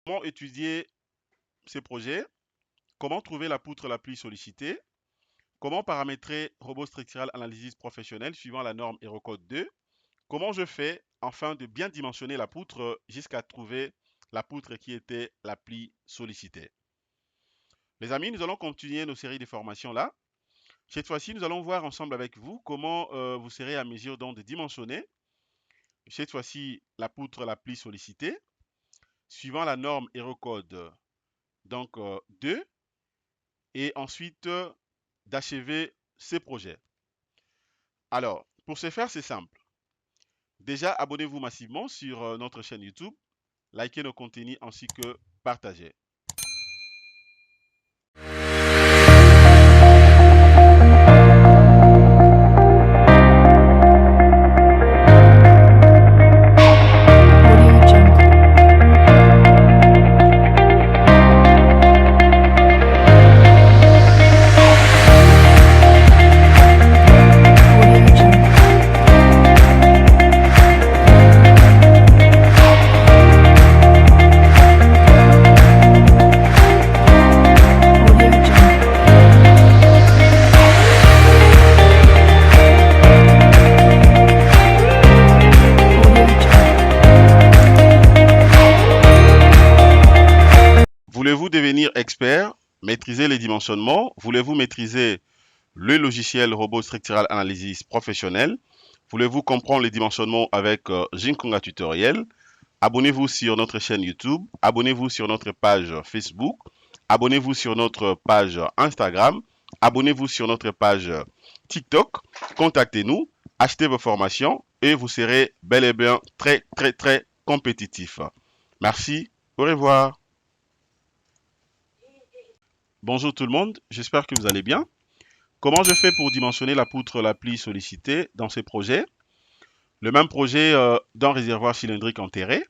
Comment étudier ces projets, comment trouver la poutre la plus sollicitée, comment paramétrer Robot Structural Analysis professionnel suivant la norme HeroCode 2, comment je fais afin de bien dimensionner la poutre jusqu'à trouver la poutre qui était la plus sollicitée. Les amis, nous allons continuer nos séries de formations là. Cette fois-ci, nous allons voir ensemble avec vous comment vous serez à mesure donc de dimensionner, cette fois-ci, la poutre la plus sollicitée, suivant la norme HeroCode donc 2, et ensuite d'achever ces projets. Alors, pour ce faire, c'est simple. Déjà, abonnez-vous massivement sur notre chaîne YouTube, likez nos contenus ainsi que partagez. Audio Jungle. Audio Jungle. Audio Jungle. Audio Jungle. Voulez-vous devenir expert, maîtriser les dimensionnements? Voulez-vous maîtriser le logiciel Robot Structural Analysis professionnel? Voulez-vous comprendre les dimensionnements avec Jinkonga Tutoriel? Abonnez-vous sur notre chaîne YouTube, abonnez-vous sur notre page Facebook, abonnez-vous sur notre page Instagram, abonnez-vous sur notre page TikTok, contactez-nous, achetez vos formations et vous serez bel et bien très compétitif. Merci, au revoir. Bonjour tout le monde, j'espère que vous allez bien. Comment je fais pour dimensionner la poutre la plus sollicitée dans ces projets? Le même projet d'un réservoir cylindrique enterré,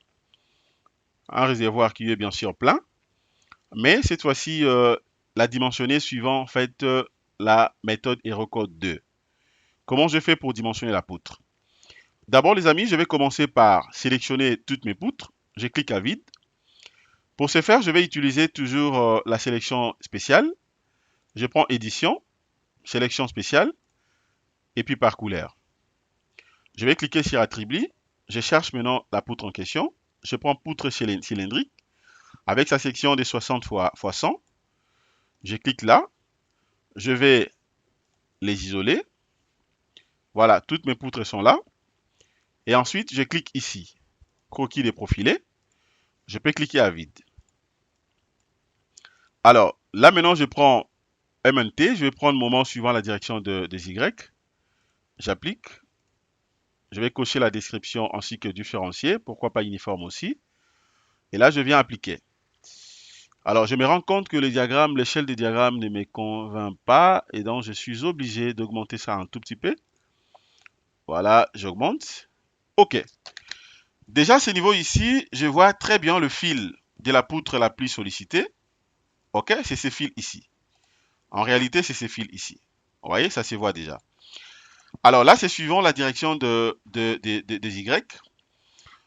un réservoir qui est bien sûr plein, mais cette fois-ci la dimensionner suivant en fait la méthode HeroCode 2. Comment je fais pour dimensionner la poutre? D'abord les amis, je vais commencer par sélectionner toutes mes poutres. Je clique à vide. Pour ce faire, je vais utiliser toujours la sélection spéciale. Je prends édition, sélection spéciale, et puis par couleur. Je vais cliquer sur attribut. Je cherche maintenant la poutre en question. Je prends poutre cylindrique avec sa section de 60 x 100. Je clique là. Je vais les isoler. Voilà, toutes mes poutres sont là. Et ensuite, je clique ici. Croquis déprofilé. Je peux cliquer à vide. Alors, là maintenant, je prends MNT. Je vais prendre le moment suivant la direction des Y. J'applique. Je vais cocher la description ainsi que différencier. Pourquoi pas uniforme aussi. Et là, je viens appliquer. Alors, je me rends compte que le diagramme, l'échelle des diagrammes ne me convainc pas. Et donc, je suis obligé d'augmenter ça un tout petit peu. Voilà, j'augmente. OK. Déjà, à ce niveau ici, je vois très bien le fil de la poutre la plus sollicitée. OK, c'est ce fil ici. En réalité, c'est ce fil ici. Vous voyez, ça se voit déjà. Alors là, c'est suivant la direction des Y.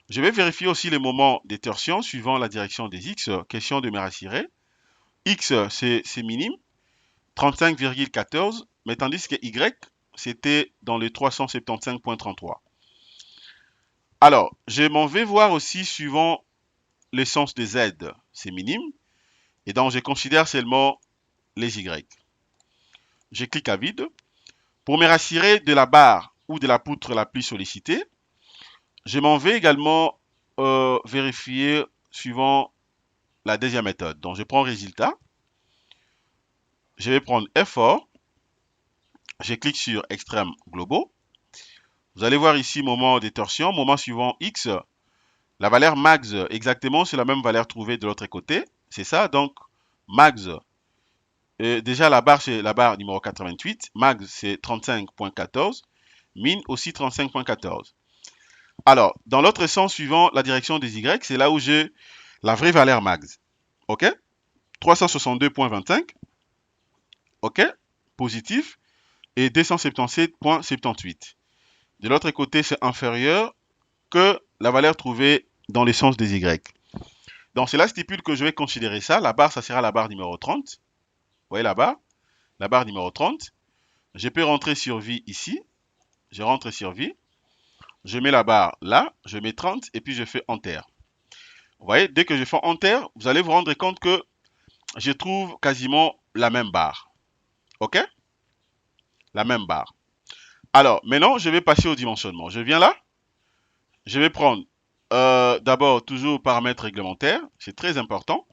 Je vais vérifier aussi les moments des torsions suivant la direction des X. Question de me rassurer. X, c'est minime, 35,14, mais tandis que Y, c'était dans les 375,33. Alors, je m'en vais voir aussi suivant le sens des Z, c'est minime, et donc je considère seulement les Y. Je clique à vide. Pour me rassurer de la barre ou de la poutre la plus sollicitée, je m'en vais également vérifier suivant la deuxième méthode. Donc, je prends résultat. Je vais prendre effort. Je clique sur extrême globaux. Vous allez voir ici moment de torsion, moment suivant X. La valeur max, exactement, c'est la même valeur trouvée de l'autre côté. C'est ça, donc max. Déjà, la barre, c'est la barre numéro 88. Max, c'est 35,14. Min aussi 35,14. Alors, dans l'autre sens, suivant la direction des Y, c'est là où j'ai la vraie valeur max. OK? 362,25. OK? Positif. Et 277,78. De l'autre côté, c'est inférieur que la valeur trouvée dans le sens des Y. Donc cela stipule que je vais considérer ça. La barre, ça sera la barre numéro 30. Vous voyez la barre numéro 30. Je peux rentrer sur vie ici. Je rentre sur vie. Je mets la barre là. Je mets 30 et puis je fais Enter. Vous voyez, dès que je fais Enter, vous allez vous rendre compte que je trouve quasiment la même barre. OK? La même barre. Alors, maintenant, je vais passer au dimensionnement. Je viens là. Je vais prendre d'abord toujours paramètres réglementaires. C'est très important.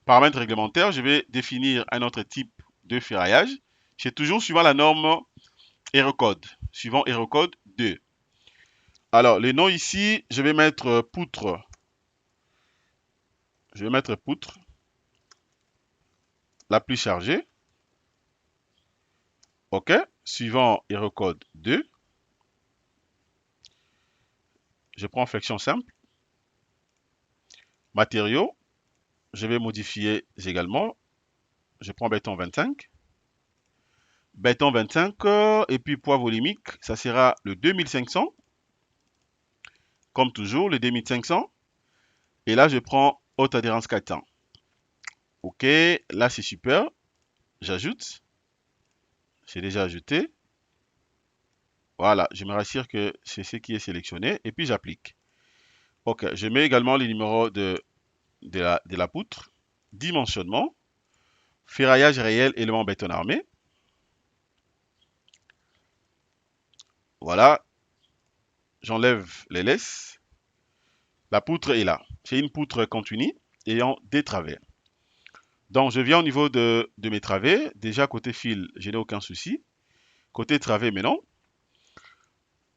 Paramètres réglementaires, je vais définir un autre type de ferraillage. C'est toujours suivant la norme Aerocode. Suivant Aerocode 2. Alors, les noms ici, je vais mettre poutre. Je vais mettre poutre la plus chargée. OK. Suivant Aerocode 2. Je prends flexion simple. Matériaux. Je vais modifier également. Je prends béton 25. Béton 25 et puis poids volumique, ça sera le 2500. Comme toujours, le 2500. Et là, je prends haute adhérence 400. OK, là c'est super. J'ajoute. J'ai déjà ajouté. Voilà, je me rassure que c'est ce qui est sélectionné. Et puis j'applique. OK, je mets également les numéros de la poutre. Dimensionnement. Ferraillage réel, élément béton armé. Voilà. J'enlève les laisses. La poutre est là. C'est une poutre continue ayant des travers. Donc, je viens au niveau de mes travers. Déjà, côté fil, je n'ai aucun souci. Côté travers, maintenant.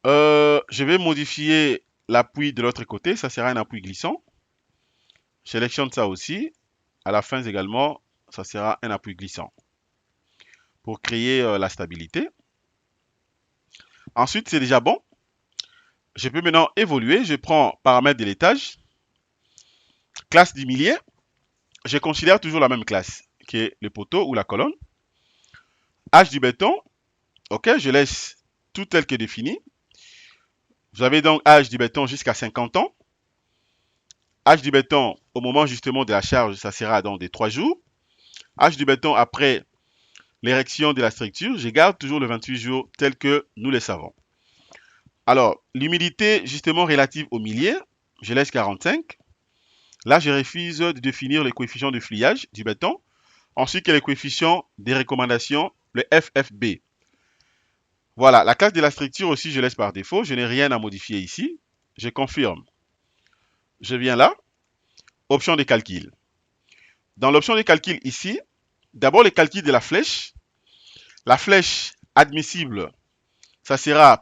Je vais modifier l'appui de l'autre côté. Ça sera un appui glissant. Je sélectionne ça aussi. À la fin également, ça sera un appui glissant. Pour créer la stabilité. Ensuite, c'est déjà bon. Je peux maintenant évoluer. Je prends paramètres de l'étage. Classe du millier. Je considère toujours la même classe, qui est le poteau ou la colonne. H du béton. OK, je laisse tout tel que défini. Vous avez donc H du béton jusqu'à 50 ans. H du béton au moment justement de la charge, ça sera dans des 3 jours. H du béton après l'érection de la structure, je garde toujours le 28 jours tel que nous le savons. Alors, l'humidité justement relative au millier, je laisse 45. Là, je refuse de définir les coefficients de fliage du béton, ainsi que les coefficients des recommandations, le FFB. Voilà, la classe de la structure aussi, je laisse par défaut. Je n'ai rien à modifier ici. Je confirme. Je viens là. Option de calcul. Dans l'option de calcul ici, d'abord les calculs de la flèche. La flèche admissible, ça sera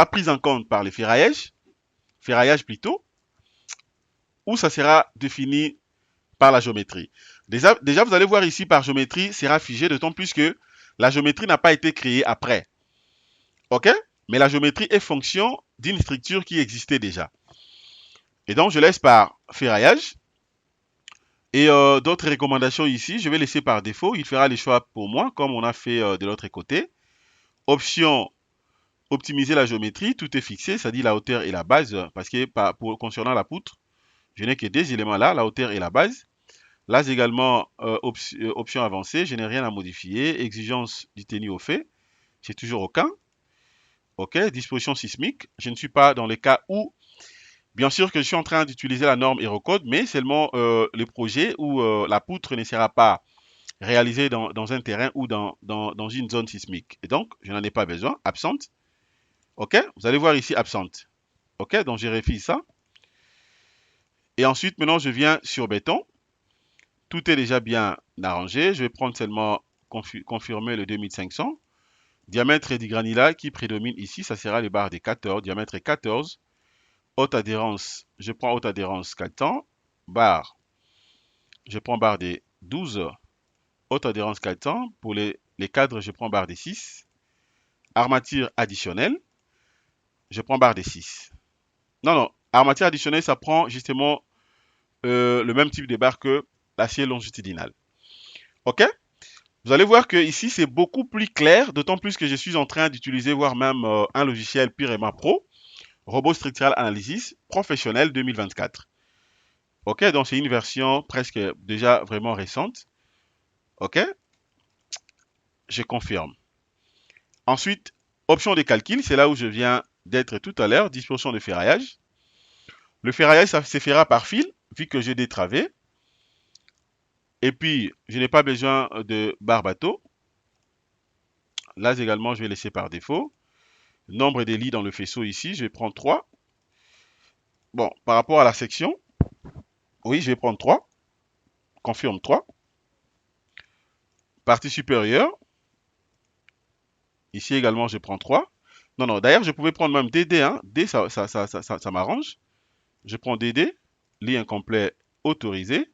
prise en compte par le ferraillage plutôt, ou ça sera défini par la géométrie. Déjà, vous allez voir ici par géométrie, sera figé, d'autant plus que la géométrie n'a pas été créée après. OK? Mais la géométrie est fonction d'une structure qui existait déjà. Et donc, je laisse par ferraillage. Et d'autres recommandations ici, je vais laisser par défaut. Il fera les choix pour moi, comme on a fait de l'autre côté. Option, optimiser la géométrie. Tout est fixé, ça dit la hauteur et la base. Parce que concernant la poutre, je n'ai que des éléments là, la hauteur et la base. Là également, option avancée, je n'ai rien à modifier. Exigence du tenue au fait, c'est toujours aucun. OK, disposition sismique, je ne suis pas dans les cas où, bien sûr que je suis en train d'utiliser la norme Aerocode, mais seulement le projet où la poutre ne sera pas réalisée dans un terrain ou dans une zone sismique. Et donc, je n'en ai pas besoin. Absente. OK, vous allez voir ici absente. OK, donc je vérifie ça. Et ensuite, maintenant, je viens sur béton. Tout est déjà bien arrangé. Je vais prendre seulement confirmer le 2500. Diamètre du granulat qui prédomine ici, ça sera les barres des 14. Diamètre est 14. Haute adhérence, je prends haute adhérence 400. Barre, je prends barre des 12. Haute adhérence 400. Pour les cadres, je prends barre des 6. Armature additionnelle, je prends barre des 6. Non, armature additionnelle, ça prend justement le même type de barre que l'acier longitudinal. OK? Vous allez voir que ici, c'est beaucoup plus clair, d'autant plus que je suis en train d'utiliser, voire même un logiciel purement pro, Robot Structural Analysis Professionnel 2024. Ok, donc c'est une version presque déjà vraiment récente. Ok, je confirme. Ensuite, option de calcul, c'est là où je viens d'être tout à l'heure, disposition de ferraillage. Le ferraillage, ça se fera par fil, vu que j'ai des travées. Et puis, je n'ai pas besoin de barre bateau. Là également, je vais laisser par défaut. Nombre des lits dans le faisceau ici, je vais prendre 3. Bon, par rapport à la section, oui, je vais prendre 3. Confirme 3. Partie supérieure, ici également, je prends 3. Non, non, d'ailleurs, je pouvais prendre même DD. Hein. D, ça m'arrange. Je prends DD, lit incomplet autorisé.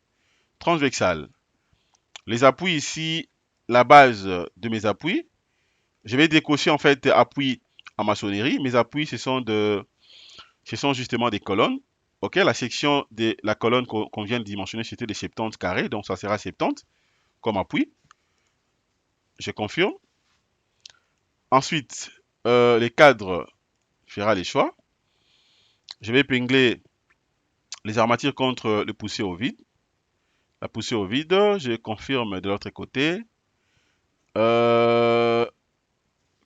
Transversal. Les appuis ici, la base de mes appuis. Je vais décocher en fait appuis en maçonnerie. Mes appuis, ce sont justement des colonnes. Ok, la section de la colonne qu'on vient de dimensionner, c'était des 70 carrés, donc ça sera 70 comme appui. Je confirme. Ensuite, les cadres, fera les choix. Je vais épingler les armatures contre le poussé au vide. La poussée au vide, je confirme de l'autre côté.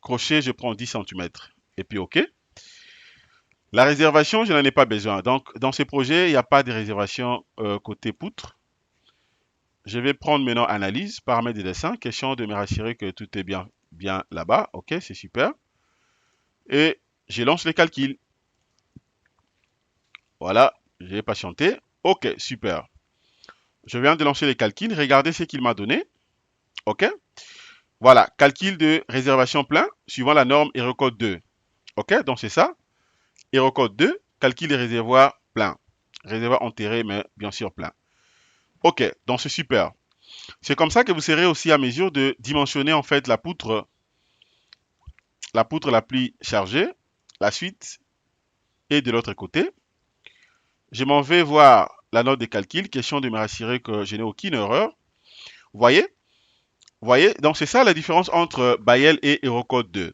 Crochet, je prends 10 cm. Et puis OK. La réservation, je n'en ai pas besoin. Donc, dans ce projet, il n'y a pas de réservation côté poutre. Je vais prendre maintenant analyse, paramètres de dessin, question de me rassurer que tout est bien là-bas. OK, c'est super. Et je lance les calculs. Voilà, j'ai patienté. OK, super. Je viens de lancer les calculs. Regardez ce qu'il m'a donné. OK. Voilà, calcul de réservation plein suivant la norme Aerocode 2. OK, donc c'est ça. Aerocode 2, calcul des réservoirs plein. Réservoir enterré, mais bien sûr plein. OK, donc c'est super. C'est comme ça que vous serez aussi à mesure de dimensionner en fait la poutre la plus chargée, la suite et de l'autre côté. Je m'en vais voir la note de calcul, question de me rassurer que je n'ai aucune erreur. Vous voyez? Vous voyez? Donc c'est ça la différence entre Bayel et Aerocode 2.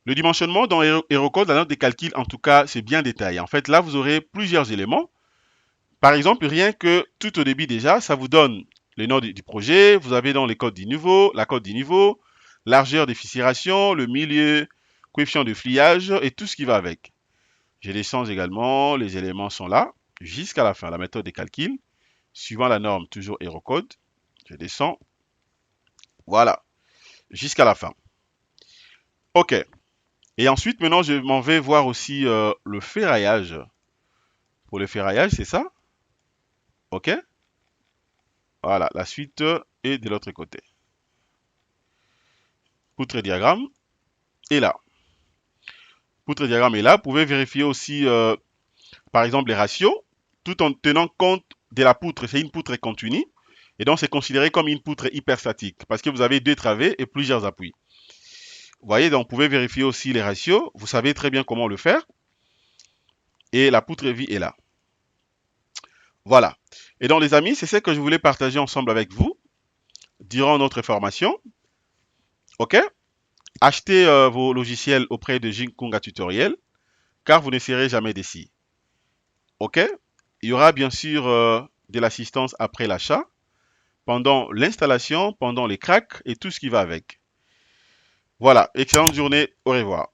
Le dimensionnement dans Aerocode, la note de calcul, en tout cas, c'est bien détaillé. En fait, là, vous aurez plusieurs éléments. Par exemple, rien que tout au début déjà, ça vous donne le nom du projet. Vous avez dans les codes du niveau, la code du niveau, largeur de fissuration, le milieu, coefficient de pliage et tout ce qui va avec. Je descends également, les éléments sont là jusqu'à la fin. La méthode de calcul, suivant la norme, toujours Aerocode. Je descends. Voilà, jusqu'à la fin. OK. Et ensuite, maintenant, je m'en vais voir aussi le ferraillage. Pour le ferraillage, c'est ça? OK. Voilà, la suite est de l'autre côté. Poutre diagramme est là. Poutre diagramme est là. Vous pouvez vérifier aussi, par exemple, les ratios, tout en tenant compte de la poutre. C'est une poutre continue. Et donc, c'est considéré comme une poutre hyperstatique parce que vous avez deux travées et plusieurs appuis. Vous voyez, donc vous pouvez vérifier aussi les ratios. Vous savez très bien comment le faire. Et la poutre vie est là. Voilà. Et donc, les amis, c'est ce que je voulais partager ensemble avec vous durant notre formation. OK? Achetez vos logiciels auprès de Jinkunga Tutoriel, car vous ne serez jamais déçus. OK? Il y aura bien sûr de l'assistance après l'achat, pendant l'installation, pendant les cracks et tout ce qui va avec. Voilà, excellente journée, au revoir.